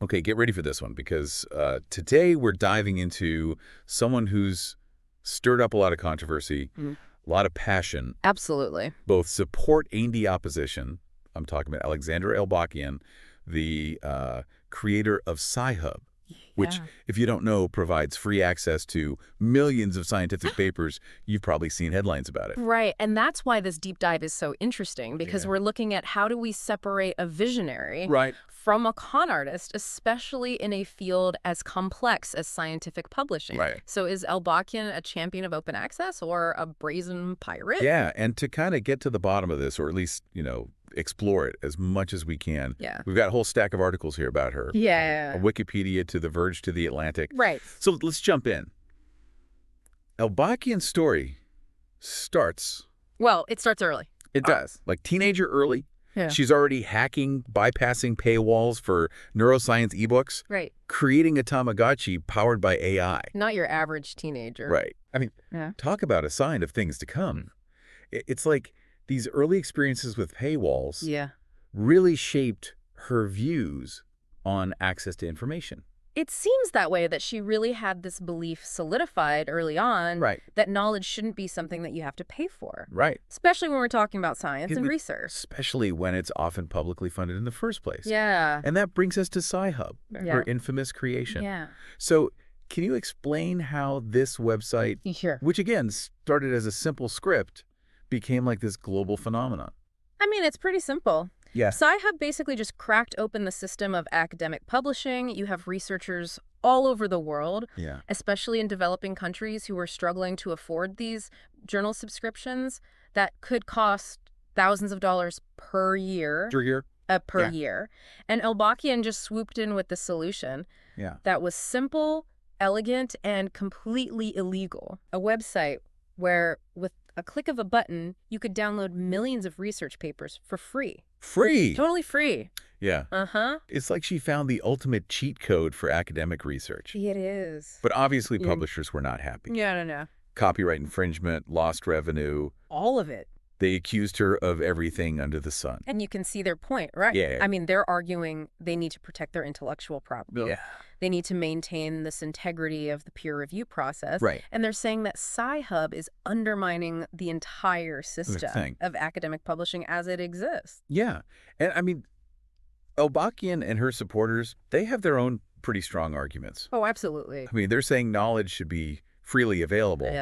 Okay, get ready for this one, because today we're diving into someone who's stirred up a lot of controversy, a lot of passion. Absolutely. Both support and the opposition. I'm talking about Alexandra Elbakyan, the creator of Sci-Hub, which, if you don't know, provides free access to millions of scientific papers. You've probably seen headlines about it. Right, and that's why this deep dive is so interesting, because we're looking at how do we separate a visionary from a con artist, especially in a field as complex as scientific publishing. So is Elbakyan a champion of open access or a brazen pirate? Yeah, and to kind of get to the bottom of this, or at least, explore it as much as we can. We've got a whole stack of articles here about her. A Wikipedia to The Verge to The Atlantic. So let's jump in. Elbakyan's story starts... Well, it starts early. It does. Like teenager early. She's already hacking, bypassing paywalls for neuroscience ebooks. Creating a Tamagotchi powered by AI. Not your average teenager. I mean, talk about a sign of things to come. It's like these early experiences with paywalls really shaped her views on access to information. It seems that way, that she really had this belief solidified early on that knowledge shouldn't be something that you have to pay for. Especially when we're talking about science and research. Especially when it's often publicly funded in the first place. And that brings us to Sci-Hub, her infamous creation. So can you explain how this website, which again started as a simple script, became like this global phenomenon? I mean, it's pretty simple. Sci-Hub basically just cracked open the system of academic publishing. You have researchers all over the world, especially in developing countries who are struggling to afford these journal subscriptions that could cost thousands of dollars per year. Per year. And Elbakyan just swooped in with the solution that was simple, elegant, and completely illegal. A website where, with a click of a button, you could download millions of research papers for free. Totally free. It's like she found the ultimate cheat code for academic research. It is. But obviously publishers were not happy. Copyright infringement, lost revenue. All of it. They accused her of everything under the sun. And you can see their point, right? I mean, they're arguing they need to protect their intellectual property. They need to maintain this integrity of the peer review process. And they're saying that Sci-Hub is undermining the entire system of academic publishing as it exists. And I mean, Elbakyan and her supporters, they have their own pretty strong arguments. Oh, absolutely. I mean, they're saying knowledge should be freely available.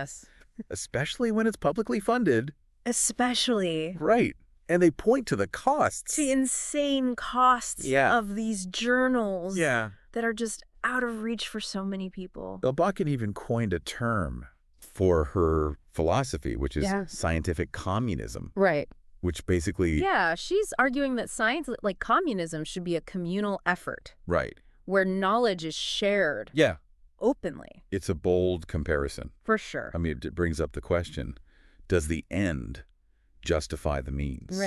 Especially when it's publicly funded. Especially. And they point to the costs. The insane costs of these journals that are just out of reach for so many people. Elbakyan even coined a term for her philosophy, which is scientific communism. Which basically... she's arguing that science, like communism, should be a communal effort. Where knowledge is shared. Openly. It's a bold comparison. For sure. I mean, it brings up the question, does the end justify the means?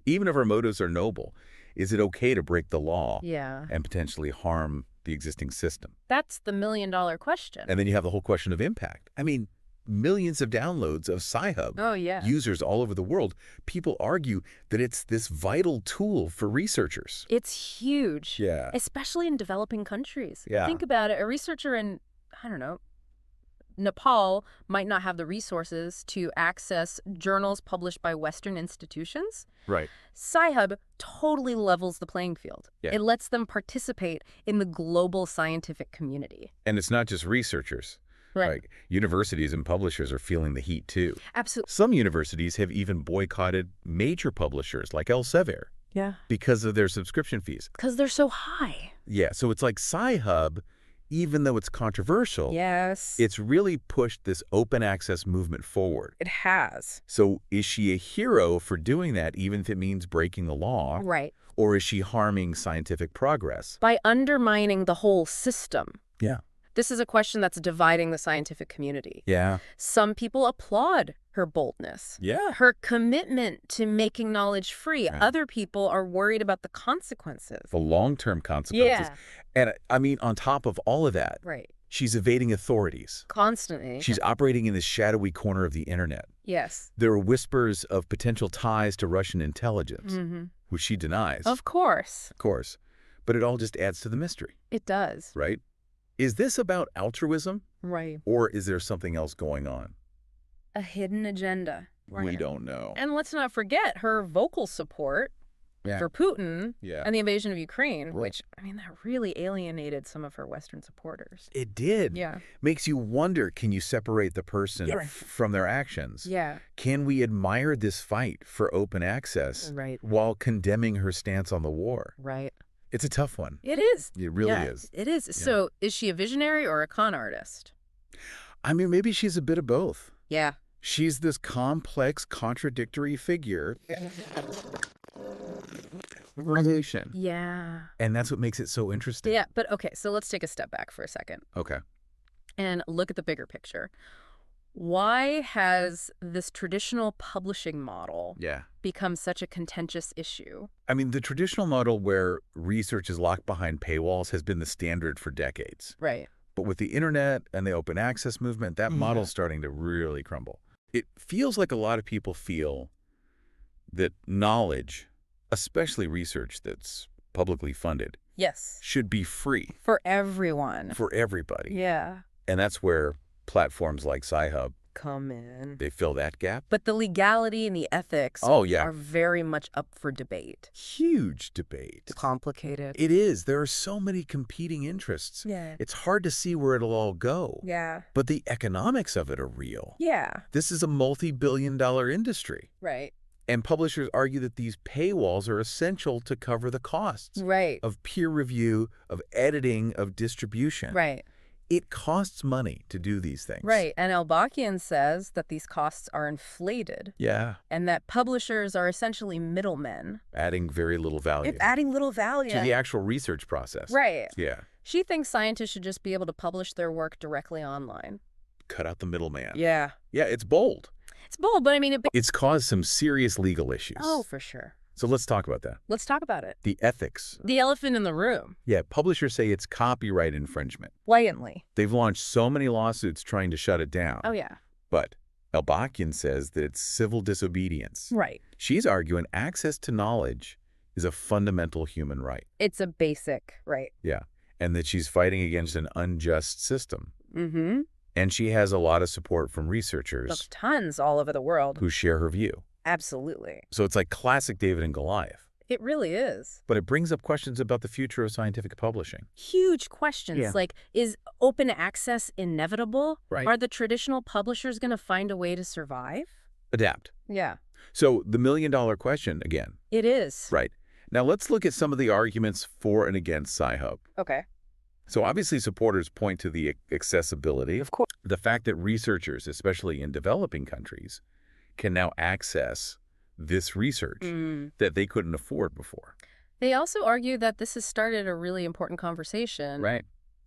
Even if our motives are noble, is it okay to break the law and potentially harm the existing system? That's the million-dollar question. And then you have the whole question of impact. I mean, millions of downloads of Sci-Hub. Users all over the world. People argue that it's this vital tool for researchers. It's huge. Especially in developing countries. Think about it. A researcher in, I don't know, Nepal might not have the resources to access journals published by Western institutions. Sci-Hub totally levels the playing field. It lets them participate in the global scientific community. And it's not just researchers. Like universities and publishers are feeling the heat too. Absolutely. Some universities have even boycotted major publishers like Elsevier. Because of their subscription fees. Because they're so high. So it's like Sci-Hub, even though it's controversial, it's really pushed this open access movement forward. It has. So is she a hero for doing that, even if it means breaking the law? Or is she harming scientific progress? By undermining the whole system. This is a question that's dividing the scientific community. Some people applaud her boldness. Her commitment to making knowledge free. Other people are worried about the consequences. The long-term consequences. And I mean, on top of all of that, she's evading authorities. Constantly. She's operating in this shadowy corner of the internet. There are whispers of potential ties to Russian intelligence, which she denies. Of course. But it all just adds to the mystery. It does. Right? Is this about altruism? Right. Or is there something else going on? A hidden agenda. Right. We don't know. And let's not forget her vocal support for Putin and the invasion of Ukraine, which, I mean, that really alienated some of her Western supporters. It did. Yeah. Makes you wonder, can you separate the person from their actions? Yeah. Can we admire this fight for open access while condemning her stance on the war? Right. It's a tough one. It is. It really is. It is. Yeah. So is she a visionary or a con artist? I mean, maybe she's a bit of both. Yeah. She's this complex, contradictory figure. Revelation. Yeah. And that's what makes it so interesting. Yeah, but okay, so let's take a step back for a second. Okay. And look at the bigger picture. Why has this traditional publishing model become such a contentious issue? I mean, the traditional model where research is locked behind paywalls has been the standard for decades. Right. But with the internet and the open access movement, that model's starting to really crumble. It feels like a lot of people feel that knowledge, especially research that's publicly funded, should be free. For everyone. For everybody. Yeah. And that's where platforms like Sci-Hub come in. They fill that gap. But the legality and the ethics are very much up for debate. Huge debate. It's complicated. It is. There are so many competing interests. Yeah. It's hard to see where it'll all go. Yeah. But the economics of it are real. Yeah. This is a multi-billion-dollar industry. Right. And publishers argue that these paywalls are essential to cover the costs of peer review, of editing, of distribution. Right. It costs money to do these things. Right. And Elbakyan says that these costs are inflated. Yeah. And that publishers are essentially middlemen. Adding very little value. Adding little value. To the actual research process. Right. Yeah. She thinks scientists should just be able to publish their work directly online. Cut out the middleman. Yeah. Yeah, it's bold. It's bold, but I mean... It's caused some serious legal issues. Oh, for sure. So let's talk about that. Let's talk about it. The ethics. The elephant in the room. Yeah, publishers say it's copyright infringement. Blatantly. They've launched so many lawsuits trying to shut it down. Oh, yeah. But Elbakyan says that it's civil disobedience. Right. She's arguing access to knowledge is a fundamental human right. It's a basic right. Yeah, and that she's fighting against an unjust system. Mm-hmm. And she has a lot of support from researchers. Look, tons all over the world. Who share her view. Absolutely. So it's like classic David and Goliath. It really is. But it brings up questions about the future of scientific publishing. Huge questions. Yeah. Like, is open access inevitable? Right. Are the traditional publishers going to find a way to survive? Adapt. Yeah. So the million-dollar question again. It is. Right. Now let's look at some of the arguments for and against Sci-Hub. Okay. So obviously supporters point to the accessibility. Of course. The fact that researchers, especially in developing countries, can now access this research that they couldn't afford before. They also argue that this has started a really important conversation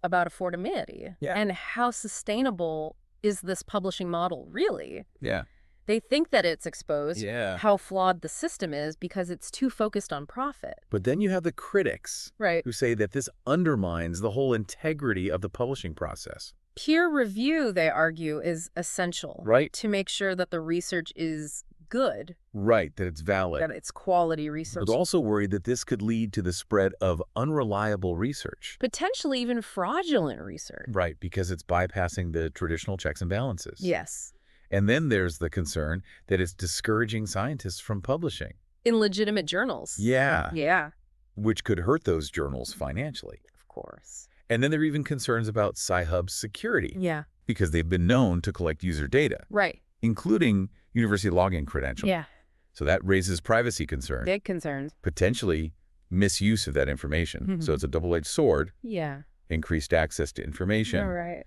about affordability and how sustainable is this publishing model really? Yeah. They think that it's exposed how flawed the system is because it's too focused on profit. But then you have the critics who say that this undermines the whole integrity of the publishing process. Peer review, they argue, is essential to make sure that the research is good. Right, that it's valid. That it's quality research. But also worried that this could lead to the spread of unreliable research. Potentially even fraudulent research. Right, because it's bypassing the traditional checks and balances. Yes. And then there's the concern that it's discouraging scientists from publishing. In legitimate journals. Yeah. Yeah. Which could hurt those journals financially. Of course. And then there are even concerns about Sci-Hub's security. Yeah. Because they've been known to collect user data. Right. Including university login credentials. Yeah. So that raises privacy concerns. Big concerns. Potentially misuse of that information. So it's a double-edged sword. Yeah. Increased access to information. All right.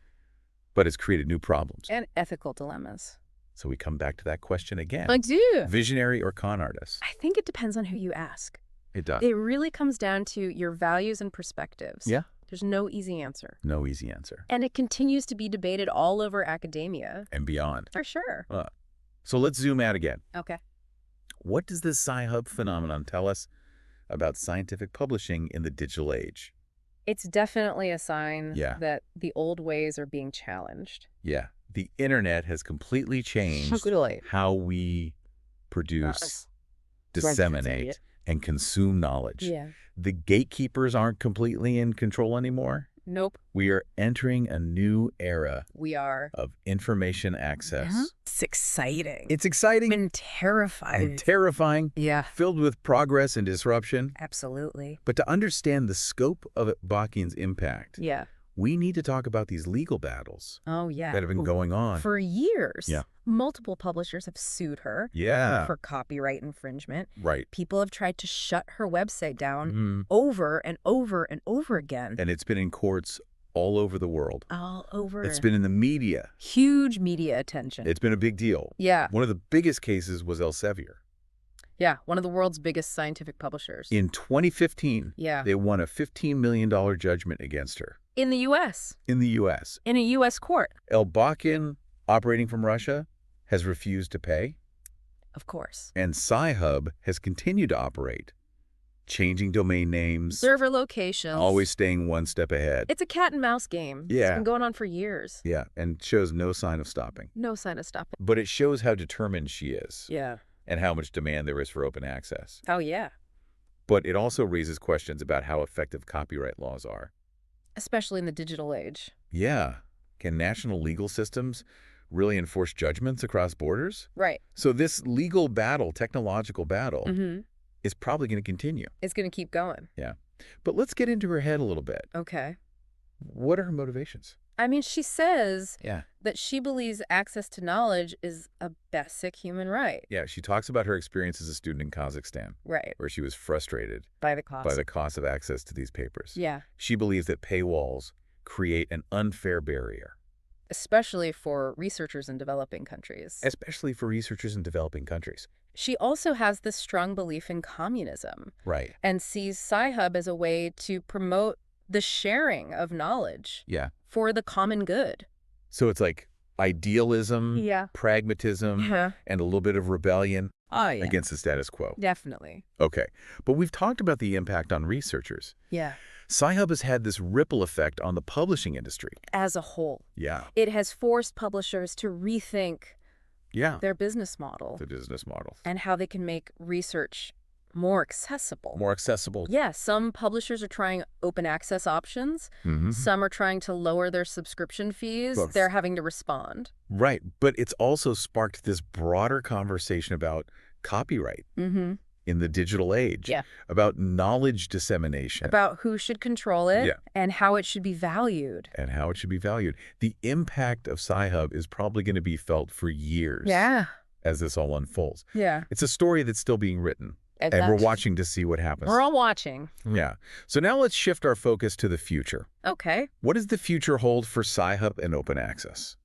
But it's created new problems. And ethical dilemmas. So we come back to that question again. I do. Visionary or con artist? I think it depends on who you ask. It does. It really comes down to your values and perspectives. Yeah. There's no easy answer. No easy answer. And it continues to be debated all over academia. And beyond. For sure. So let's zoom out again. Okay. What does this Sci-Hub phenomenon tell us about scientific publishing in the digital age? It's definitely a sign that the old ways are being challenged. Yeah. The internet has completely changed how we produce, disseminate, and consume knowledge. Yeah. The gatekeepers aren't completely in control anymore. Nope. We are entering a new era. We are. Of information access. Yeah. It's exciting. It's exciting. And terrifying. And terrifying. Yeah. Filled with progress and disruption. Absolutely. But to understand the scope of Elbakyan's impact, we need to talk about these legal battles that have been going on. For years. Yeah. Multiple publishers have sued her for copyright infringement. Right. People have tried to shut her website down over and over and over again. And it's been in courts all over the world. All over. It's been in the media. Huge media attention. It's been a big deal. Yeah. One of the biggest cases was Elsevier. Yeah, one of the world's biggest scientific publishers. In 2015, they won a $15 million judgment against her. In the U.S. In the U.S. In a U.S. court. Elbakyan, operating from Russia, has refused to pay. Of course. And Sci-Hub has continued to operate, changing domain names. Server locations. Always staying one step ahead. It's a cat and mouse game. Yeah. It's been going on for years. Yeah, and shows no sign of stopping. No sign of stopping. But it shows how determined she is. Yeah. And how much demand there is for open access. Oh, yeah. But it also raises questions about how effective copyright laws are. Especially in the digital age. Yeah. Can national legal systems really enforce judgments across borders? Right. So this legal battle, technological battle, is probably going to continue. It's going to keep going. Yeah. But let's get into her head a little bit. Okay. What are her motivations? I mean, she says that she believes access to knowledge is a basic human right. Yeah, she talks about her experience as a student in Kazakhstan. Right. Where she was frustrated by the cost of access to these papers. Yeah. She believes that paywalls create an unfair barrier. Especially for researchers in developing countries. She also has this strong belief in communism. Right. And sees Sci-Hub as a way to promote the sharing of knowledge for the common good. So it's like idealism, pragmatism, and a little bit of rebellion against the status quo. Definitely. Okay. But we've talked about the impact on researchers. Yeah. Sci-Hub has had this ripple effect on the publishing industry. As a whole. Yeah. It has forced publishers to rethink their business model. The business model. And how they can make research more accessible. More accessible. Yeah, some publishers are trying open access options. Some are trying to lower their subscription fees. They're having to respond. Right, but it's also sparked this broader conversation about copyright in the digital age. About knowledge dissemination. About who should control it and how it should be valued. The impact of Sci-Hub is probably going to be felt for years. As this all unfolds. It's a story that's still being written. And we're watching to see what happens. We're all watching. Yeah. So now let's shift our focus to the future. Okay. What does the future hold for Sci-Hub and open access?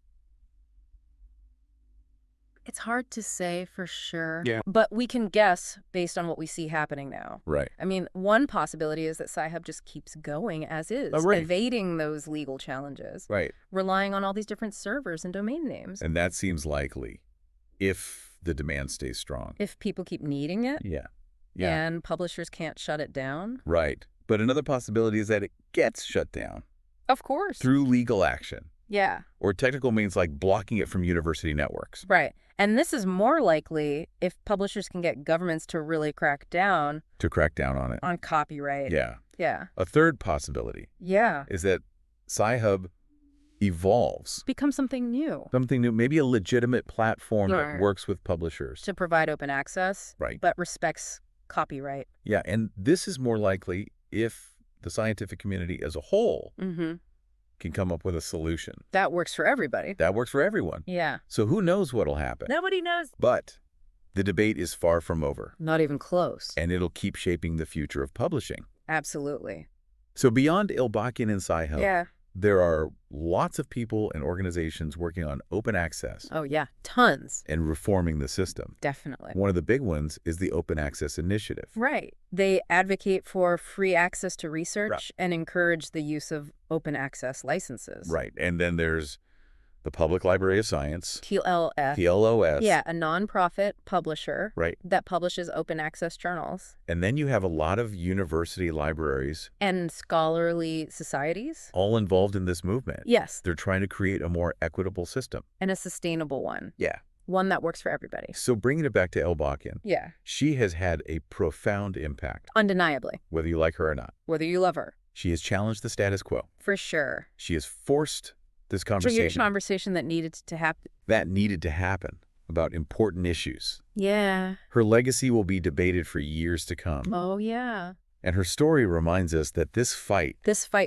It's hard to say for sure. But we can guess based on what we see happening now. Right. I mean, one possibility is that Sci-Hub just keeps going as is, evading those legal challenges. Right. Relying on all these different servers and domain names. And that seems likely if the demand stays strong. If people keep needing it. Yeah. And publishers can't shut it down. Right. But another possibility is that it gets shut down. Of course. Through legal action. Yeah. Or technical means like blocking it from university networks. Right. And this is more likely if publishers can get governments to really crack down. To crack down on it. On copyright. Yeah. Yeah. A third possibility. Is that Sci-Hub evolves. Become something new. Maybe a legitimate platform that works with publishers. To provide open access. Right. But respects copyright. Yeah, and this is more likely if the scientific community as a whole can come up with a solution. That works for everybody. That works for everyone. Yeah. So who knows what'll happen? Nobody knows. But the debate is far from over. Not even close. And it'll keep shaping the future of publishing. Absolutely. So beyond Elbakyan and Sci-Hub, there are lots of people and organizations working on open access. Oh, yeah. Tons. And reforming the system. Definitely. One of the big ones is the Open Access Initiative. Right. They advocate for free access to research and encourage the use of open access licenses. Right. And then there's the Public Library of Science. PLOS. Yeah, a nonprofit publisher that publishes open access journals. And then you have a lot of university libraries. And scholarly societies. All involved in this movement. Yes. They're trying to create a more equitable system. And a sustainable one. Yeah. One that works for everybody. So bringing it back to Elbakyan. Yeah. She has had a profound impact. Undeniably. Whether you like her or not. Whether you love her. She has challenged the status quo. For sure. She has forced this conversation. Conversation that needed to happen. That needed to happen about important issues. Yeah. Her legacy will be debated for years to come. Oh, yeah. And her story reminds us that this fight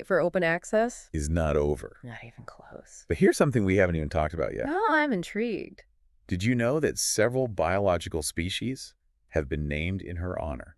for open access is not over. Not even close. But here's something we haven't even talked about yet. Oh, I'm intrigued. Did you know that several biological species have been named in her honor?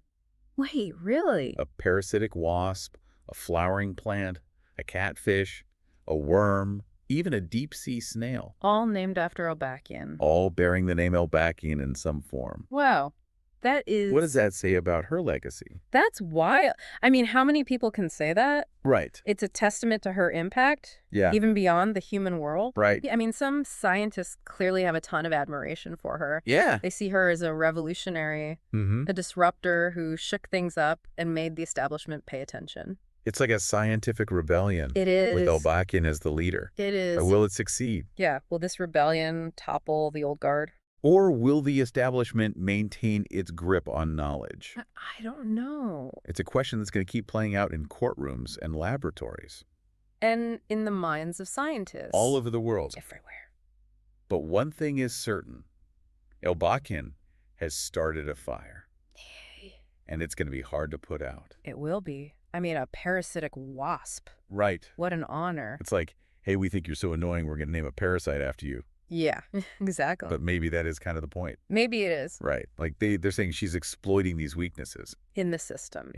Wait, really? A parasitic wasp, a flowering plant, a catfish, a worm, even a deep-sea snail. All named after Elbakyan. All bearing the name Elbakyan in some form. Wow. That is... What does that say about her legacy? That's wild. I mean, how many people can say that? Right. It's a testament to her impact. Yeah. Even beyond the human world. Right. I mean, some scientists clearly have a ton of admiration for her. Yeah. They see her as a revolutionary, a disruptor who shook things up and made the establishment pay attention. It's like a scientific rebellion. It is. With Elbakyan as the leader. It is. But will it succeed? Yeah. Will this rebellion topple the old guard? Or will the establishment maintain its grip on knowledge? I don't know. It's a question that's going to keep playing out in courtrooms and laboratories. And in the minds of scientists. All over the world. Everywhere. But one thing is certain. Elbakyan has started a fire. Hey. And it's going to be hard to put out. It will be. I mean, a parasitic wasp. Right. What an honor. It's like, hey, we think you're so annoying, we're going to name a parasite after you. Yeah, exactly. But maybe that is kind of the point. Maybe it is. Right. Like they're saying she's exploiting these weaknesses. In the system.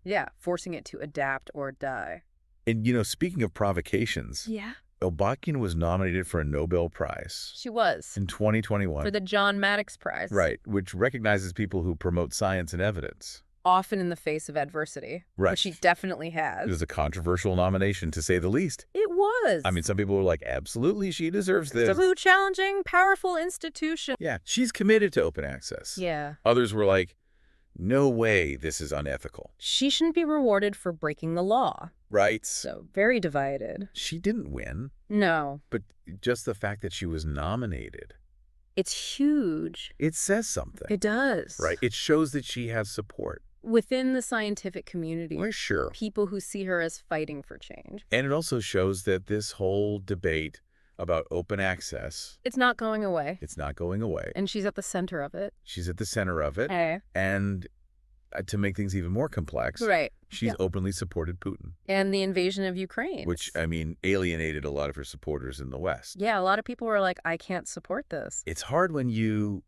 Yeah, forcing it to adapt or die. And, speaking of provocations. Yeah. Elbakyan was nominated for a Nobel Prize. She was. In 2021. For the John Maddox Prize. Right, which recognizes people who promote science and evidence. Often in the face of adversity. Right. Which she definitely has. It was a controversial nomination, to say the least. It was. I mean, some people were like, absolutely, she deserves this. It's a challenging, powerful institution. Yeah, she's committed to open access. Yeah. Others were like, no way, this is unethical. She shouldn't be rewarded for breaking the law. Right. So, very divided. She didn't win. No. But just the fact that she was nominated. It's huge. It says something. It does. Right. It shows that she has support. Within the scientific community. Well, sure. People who see her as fighting for change. And it also shows that this whole debate about open access. It's not going away. It's not going away. And she's at the center of it. She's at the center of it. Hey. And to make things even more complex, right. She's openly supported Putin. And the invasion of Ukraine. Which, I mean, alienated a lot of her supporters in the West. Yeah, a lot of people were like, I can't support this. It's hard when you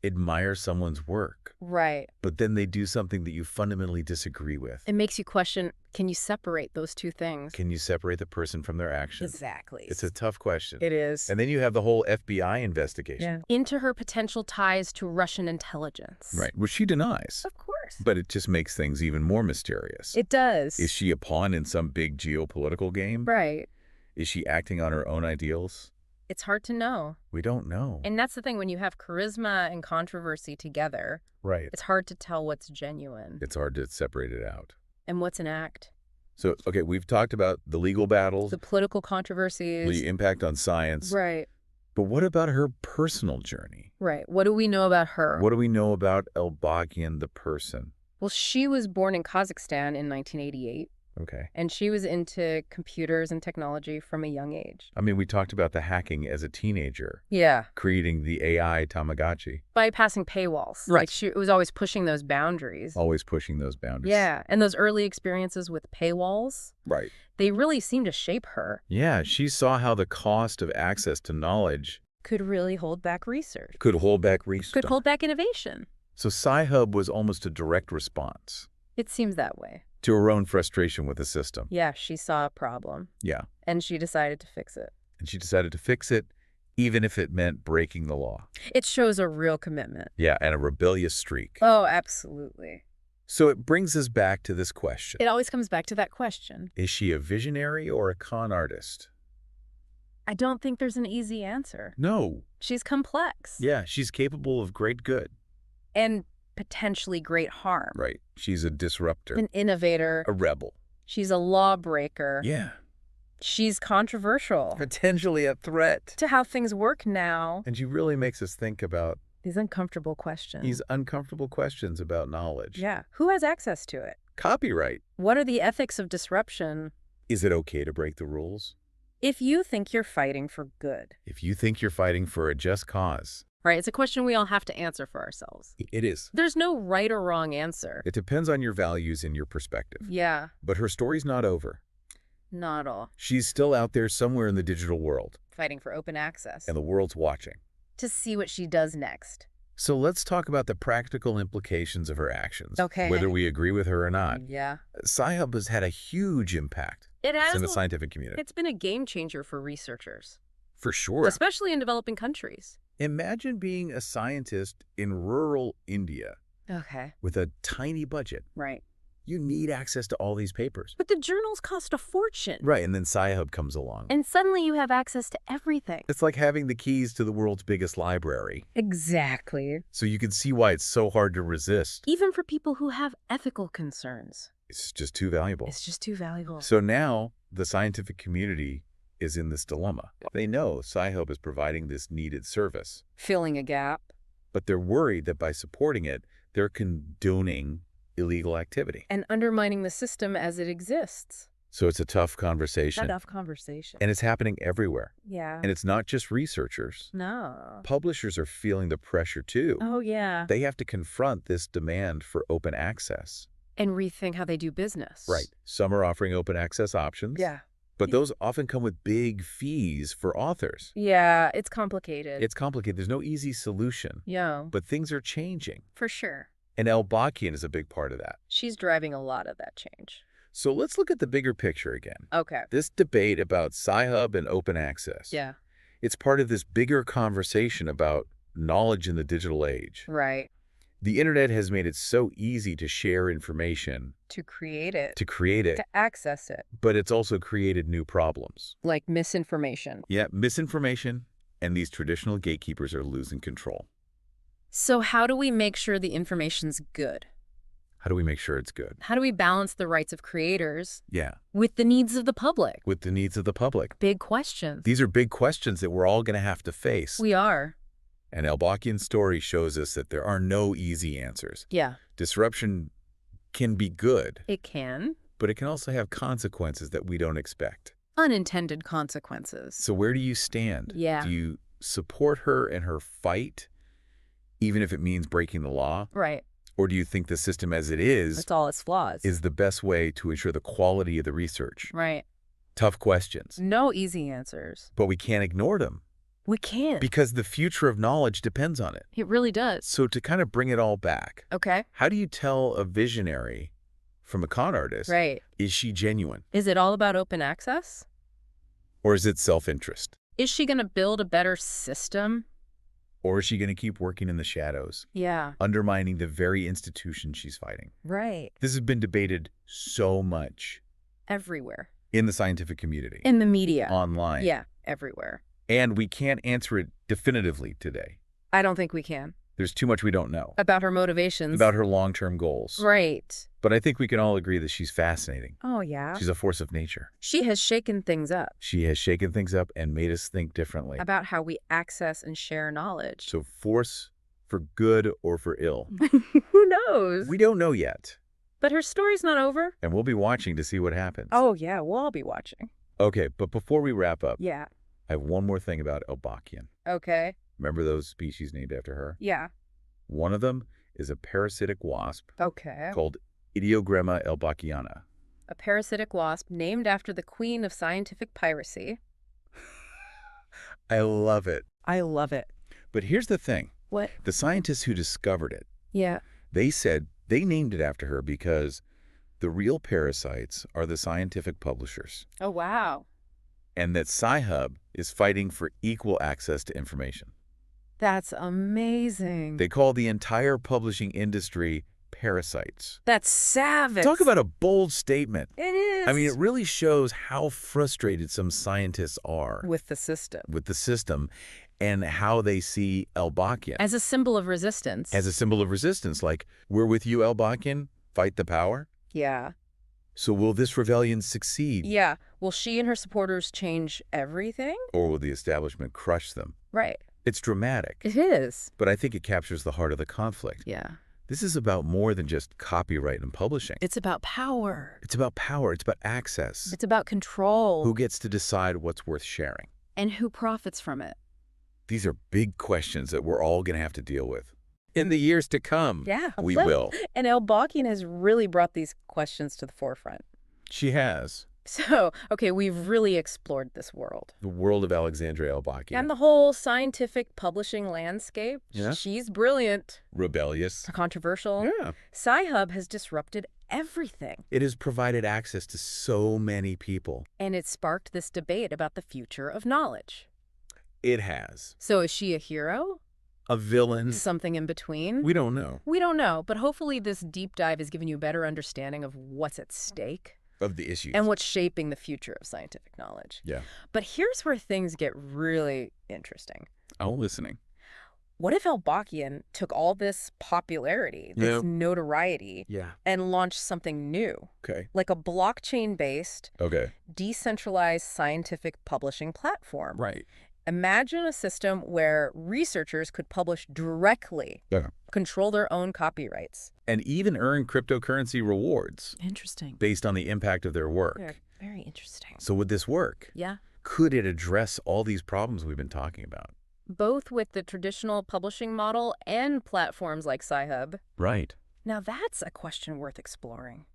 admire someone's work. Right. But then they do something that you fundamentally disagree with. It makes you question, can you separate those two things? Can you separate the person from their actions? Exactly. It's a tough question. It is. And then you have the whole FBI investigation. Yeah. Into her potential ties to Russian intelligence. Right, which she denies. Of course. But it just makes things even more mysterious. It does. Is she a pawn in some big geopolitical game? Right. Is she acting on her own ideals? It's hard to know. We don't know. And that's the thing, when you have charisma and controversy together, right, it's hard to tell what's genuine. It's hard to separate it out. And what's an act. So, okay, we've talked about the legal battles. The political controversies. The impact on science. Right. But what about her personal journey? Right. What do we know about her? What do we know about Elbakyan, the person? Well, she was born in Kazakhstan in 1988. Okay. And she was into computers and technology from a young age. I mean, we talked about the hacking as a teenager. Yeah. Creating the AI Tamagotchi. Bypassing paywalls. Right. Like she was always pushing those boundaries. Always pushing those boundaries. Yeah. And those early experiences with paywalls. Right. They really seemed to shape her. Yeah. She saw how the cost of access to knowledge could really hold back research. Could hold back research. Could hold back innovation. So Sci-Hub was almost a direct response. It seems that way. To her own frustration with the system. Yeah, she saw a problem. Yeah. And she decided to fix it. And she decided to fix it, even if it meant breaking the law. It shows a real commitment. Yeah, and a rebellious streak. Oh, absolutely. So it brings us back to this question. It always comes back to that question. Is she a visionary or a con artist? I don't think there's an easy answer. No. She's complex. Yeah, she's capable of great good. And potentially great harm. Right. She's a disruptor. An innovator. A rebel. She's a lawbreaker. Yeah. She's controversial. Potentially a threat. To how things work now. And she really makes us think about these uncomfortable questions. These uncomfortable questions about knowledge. Yeah. Who has access to it? Copyright. What are the ethics of disruption? Is it okay to break the rules? If you think you're fighting for good. If you think you're fighting for a just cause. Right. It's a question we all have to answer for ourselves. It is. There's no right or wrong answer. It depends on your values and your perspective. Yeah. But her story's not over. Not at all. She's still out there somewhere in the digital world. Fighting for open access. And the world's watching. To see what she does next. So let's talk about the practical implications of her actions. Okay. Whether we agree with her or not. Yeah. Sci-Hub has had a huge impact. It has. In the scientific community. It's been a game changer for researchers. For sure. Especially in developing countries. Imagine being a scientist in rural India. Okay. With a tiny budget. Right. You need access to all these papers. But the journals cost a fortune. Right, and then Sci-Hub comes along. And suddenly you have access to everything. It's like having the keys to the world's biggest library. Exactly. So you can see why it's so hard to resist. Even for people who have ethical concerns. It's just too valuable. It's just too valuable. So now the scientific community is in this dilemma. They know Sci-Hub is providing this needed service. Filling a gap. But they're worried that by supporting it, they're condoning illegal activity. And undermining the system as it exists. So it's a tough conversation. A tough conversation. And it's happening everywhere. Yeah. And it's not just researchers. No. Publishers are feeling the pressure too. Oh, yeah. They have to confront this demand for open access. And rethink how they do business. Right. Some are offering open access options. Yeah. But those often come with big fees for authors. Yeah, it's complicated. It's complicated. There's no easy solution. Yeah. But things are changing. For sure. And Elbakyan is a big part of that. She's driving a lot of that change. So let's look at the bigger picture again. Okay. This debate about Sci-Hub and open access. Yeah. It's part of this bigger conversation about knowledge in the digital age. Right. The internet has made it so easy to share information. To create it. To access it. But it's also created new problems. Like misinformation. Yeah, misinformation, and these traditional gatekeepers are losing control. So how do we make sure the information's good? How do we make sure it's good? How do we balance the rights of creators? Yeah. With the needs of the public? With the needs of the public. Big questions. These are big questions that we're all going to have to face. We are. And Elbakyan's story shows us that there are no easy answers. Yeah. Disruption can be good. It can. But it can also have consequences that we don't expect. Unintended consequences. So where do you stand? Yeah. Do you support her in her fight, even if it means breaking the law? Right. Or do you think the system as it is, with all its flaws, is the best way to ensure the quality of the research? Right. Tough questions. No easy answers. But we can't ignore them. We can't. Because the future of knowledge depends on it. It really does. So to kind of bring it all back. Okay. How do you tell a visionary from a con artist? Right. Is she genuine? Is it all about open access? Or is it self-interest? Is she going to build a better system? Or is she going to keep working in the shadows? Yeah. Undermining the very institution she's fighting. Right. This has been debated so much. Everywhere. In the scientific community. In the media. Online. Yeah, everywhere. And we can't answer it definitively today. I don't think we can. There's too much we don't know. About her motivations. About her long-term goals. Right. But I think we can all agree that she's fascinating. Oh, yeah. She's a force of nature. She has shaken things up. She has shaken things up and made us think differently. About how we access and share knowledge. So force for good or for ill. Who knows? We don't know yet. But her story's not over. And we'll be watching to see what happens. Oh, yeah, we'll all be watching. Okay, but before we wrap up, yeah, I have one more thing about Elbakyan. Okay. Remember those species named after her? Yeah. One of them is a parasitic wasp. Okay. Called Ideogramma elbakyana. A parasitic wasp named after the queen of scientific piracy. I love it. I love it. But here's the thing. What? The scientists who discovered it, yeah, they said they named it after her because the real parasites are the scientific publishers. Oh, wow. And that Sci-Hub is fighting for equal access to information. That's amazing. They call the entire publishing industry parasites. That's savage. Talk about a bold statement. It is. I mean, it really shows how frustrated some scientists are. With the system. With the system. And how they see Elbakyan. As a symbol of resistance. As a symbol of resistance. Like, we're with you, Elbakyan. Fight the power. Yeah. So will this rebellion succeed? Yeah. Will she and her supporters change everything? Or will the establishment crush them? Right. It's dramatic. It is. But I think it captures the heart of the conflict. Yeah. This is about more than just copyright and publishing. It's about power. It's about power. It's about access. It's about control. Who gets to decide what's worth sharing? And who profits from it? These are big questions that we're all going to have to deal with. In the years to come, we will. And Elbakyan has really brought these questions to the forefront. She has. So, okay, we've really explored this world. The world of Alexandra Elbakyan. And the whole scientific publishing landscape. Yeah. She's brilliant. Rebellious. Controversial. Yeah. Sci-Hub has disrupted everything. It has provided access to so many people. And it sparked this debate about the future of knowledge. It has. So is she a hero? A villain? Something in between? We don't know. We don't know, but hopefully this deep dive has given you a better understanding of what's at stake. Of the issues. And what's shaping the future of scientific knowledge. Yeah. But here's where things get really interesting. I'm listening. What if Elbakyan took all this popularity, this notoriety, and launched something new? Okay. Like a blockchain-based, decentralized scientific publishing platform. Right. Imagine a system where researchers could publish directly, control their own copyrights. And even earn cryptocurrency rewards. Interesting. Based on the impact of their work. Very interesting. So would this work? Yeah. Could it address all these problems we've been talking about? Both with the traditional publishing model and platforms like Sci-Hub. Right. Now that's a question worth exploring.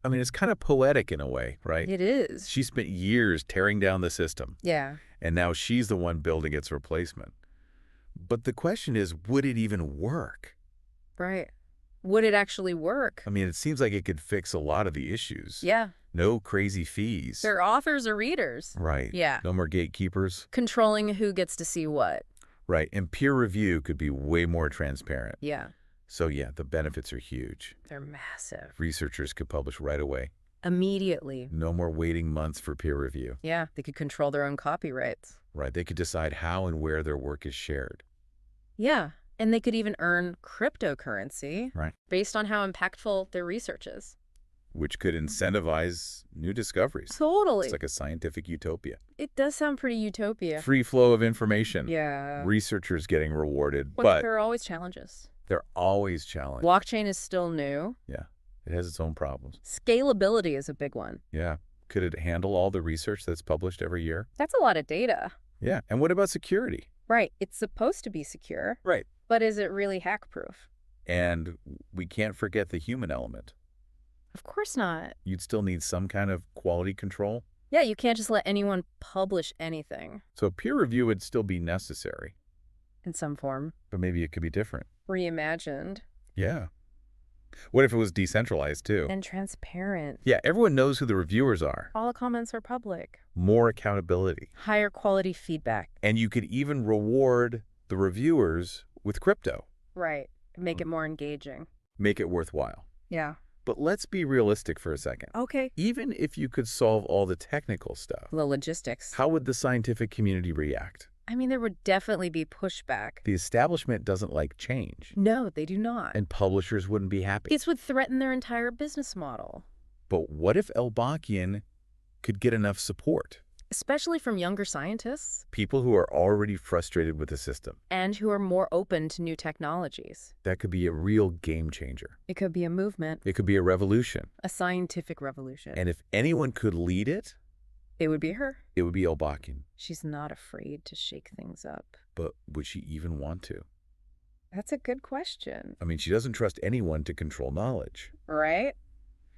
I mean, it's kind of poetic in a way, right? It is. She spent years tearing down the system. Yeah. And now she's the one building its replacement. But the question is, would it even work? Right. Would it actually work? I mean, it seems like it could fix a lot of the issues. Yeah. No crazy fees. They're authors or readers. Right. Yeah. No more gatekeepers. Controlling who gets to see what. Right. And peer review could be way more transparent. Yeah. So yeah, the benefits are huge. They're massive. Researchers could publish right away. Immediately. No more waiting months for peer review. Yeah, they could control their own copyrights. Right, they could decide how and where their work is shared. Yeah, and they could even earn cryptocurrency based on how impactful their research is. Which could incentivize new discoveries. Totally. It's like a scientific utopia. It does sound pretty utopia. Free flow of information. Yeah. Researchers getting rewarded, but there are always challenges. They're always challenged. Blockchain is still new. Yeah. It has its own problems. Scalability is a big one. Yeah. Could it handle all the research that's published every year? That's a lot of data. Yeah. And what about security? Right. It's supposed to be secure. Right. But is it really hack-proof? And we can't forget the human element. Of course not. You'd still need some kind of quality control. Yeah, you can't just let anyone publish anything. So peer review would still be necessary. In some form. But maybe it could be different. Reimagined. Yeah. What if it was decentralized, too? And transparent. Yeah, everyone knows who the reviewers are. All the comments are public. More accountability. Higher quality feedback. And you could even reward the reviewers with crypto. Right. Make it more engaging. Make it worthwhile. Yeah. But let's be realistic for a second. Okay. Even if you could solve all the technical stuff, the logistics, how would the scientific community react? I mean, there would definitely be pushback. The establishment doesn't like change. No, they do not. And publishers wouldn't be happy. This would threaten their entire business model. But what if Elbakyan could get enough support? Especially from younger scientists. People who are already frustrated with the system. And who are more open to new technologies. That could be a real game changer. It could be a movement. It could be a revolution. A scientific revolution. And if anyone could lead it, it would be her. It would be Elbakyan. She's not afraid to shake things up. But would she even want to? That's a good question. I mean, she doesn't trust anyone to control knowledge. Right?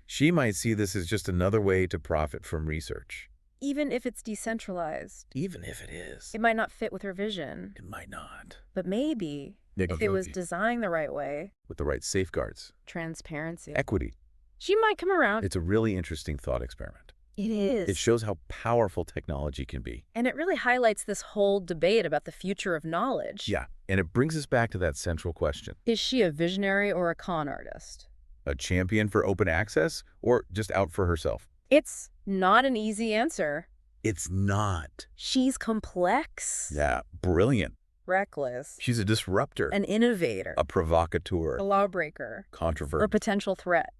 She might see this as just another way to profit from research. Even if it's decentralized. Even if it is. It might not fit with her vision. It might not. But maybe, if it was designed the right way. With the right safeguards. Transparency. Equity. She might come around. It's a really interesting thought experiment. It is. It shows how powerful technology can be. And it really highlights this whole debate about the future of knowledge. Yeah, and it brings us back to that central question. Is she a visionary or a con artist? A champion for open access or just out for herself? It's not an easy answer. It's not. She's complex. Yeah, brilliant. Reckless. She's a disruptor. An innovator. A provocateur. A lawbreaker. Controversial. Or a potential threat.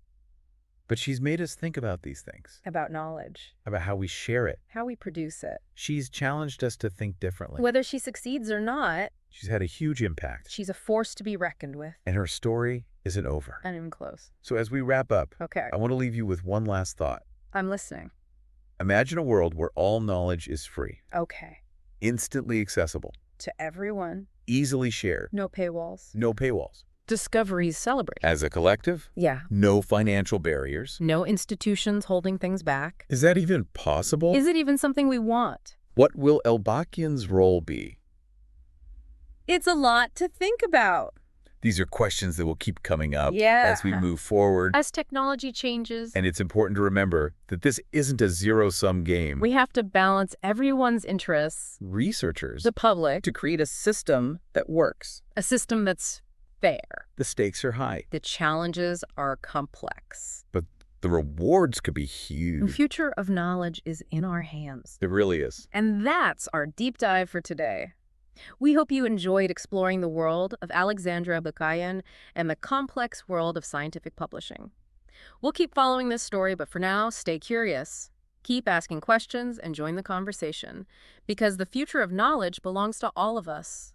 But she's made us think about these things. About knowledge. About how we share it. How we produce it. She's challenged us to think differently. Whether she succeeds or not. She's had a huge impact. She's a force to be reckoned with. And her story isn't over. Not even close. So as we wrap up, okay, I want to leave you with one last thought. I'm listening. Imagine a world where all knowledge is free. Okay. Instantly accessible. To everyone. Easily shared. No paywalls. No paywalls. Discoveries celebrated. As a collective? Yeah. No financial barriers. No institutions holding things back. Is that even possible? Is it even something we want? What will Elbakyan's role be? It's a lot to think about. These are questions that will keep coming up as we move forward. As technology changes. And it's important to remember that this isn't a zero-sum game. We have to balance everyone's interests. Researchers. The public. To create a system that works. A system that's fair. The stakes are high. The challenges are complex. But the rewards could be huge. The future of knowledge is in our hands. It really is. And that's our deep dive for today. We hope you enjoyed exploring the world of Alexandra Elbakyan and the complex world of scientific publishing. We'll keep following this story, but for now, stay curious. Keep asking questions and join the conversation, because the future of knowledge belongs to all of us.